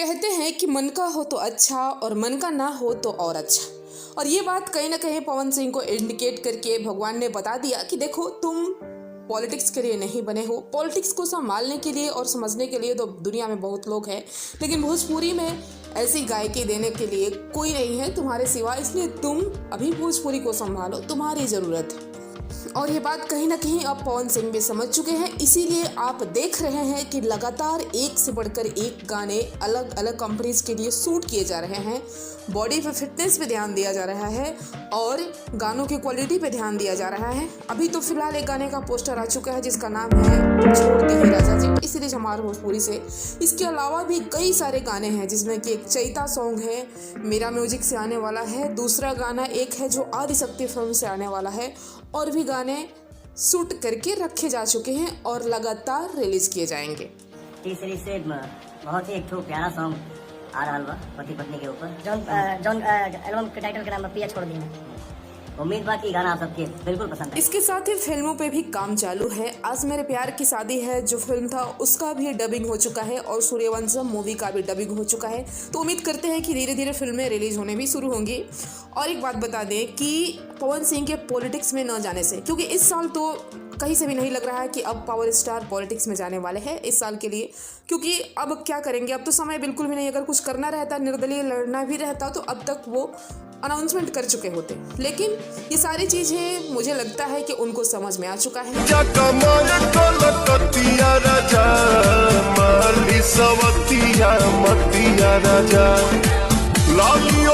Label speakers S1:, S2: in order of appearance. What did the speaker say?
S1: कहते हैं कि मन का हो तो अच्छा और मन का ना हो तो और अच्छा। और ये बात कहीं ना कहीं पवन सिंह को इंडिकेट करके भगवान ने बता दिया कि देखो तुम पॉलिटिक्स के लिए नहीं बने हो। पॉलिटिक्स को संभालने के लिए और समझने के लिए तो दुनिया में बहुत लोग हैं, लेकिन भोजपुरी में ऐसी गायकी देने के लिए कोई नहीं है तुम्हारे सिवा, इसलिए तुम अभी भोजपुरी को संभालो, तुम्हारी ज़रूरत है। और ये बात कहीं ना कहीं अब पवन सिंह भी समझ चुके हैं, इसीलिए आप देख रहे हैं कि लगातार एक से बढ़कर एक गाने अलग अलग कंपनीज के लिए शूट किए जा रहे हैं। बॉडी पे फिटनेस पे ध्यान दिया जा रहा है और गानों की क्वालिटी पे ध्यान दिया जा रहा है। अभी तो फिलहाल एक गाने का पोस्टर आ चुका है जिसका नाम है छोड़ दी है राजा जी, इसीलिए हमारे भोजपुरी से। इसके अलावा भी कई सारे गाने हैं जिसमें कि एक चैता सॉन्ग है, मेरा म्यूजिक से आने वाला है, दूसरा गाना एक है जो आदिशक्ति फिल्म से आने वाला है, और भी गाने शूट करके रखे जा चुके हैं और लगातार रिलीज किए जाएंगे।
S2: तीसरी से बहुत ही एक प्यारा सॉन्ग आ रहा बा पति पत्नी के ऊपर, जौन एल्बम के टाइटल के नाम पिया छोड़ दी है। उम्मीद बा कि गाना आप सबके बिल्कुल पसंद है।
S1: इसके साथ ही फिल्मों पे भी काम चालू है। आज मेरे प्यार की शादी है जो फिल्म था उसका भी डबिंग हो चुका है और सूर्यवंशम मूवी का भी डबिंग हो चुका है। तो उम्मीद करते हैं कि धीरे धीरे फिल्में रिलीज होने भी शुरू होंगी। और एक बात बता दें कि पवन सिंह के पॉलिटिक्स में न जाने से, क्योंकि इस साल तो कहीं से भी नहीं लग रहा है कि अब पावर स्टार पॉलिटिक्स में जाने वाले हैं इस साल के लिए, क्योंकि अब क्या करेंगे, अब तो समय बिल्कुल भी नहीं। अगर कुछ करना रहता, निर्दलीय लड़ना भी रहता, तो अब तक वो अनाउंसमेंट कर चुके होते। लेकिन ये सारी चीजें मुझे लगता है कि उनको समझ में आ चुका है।
S3: लाली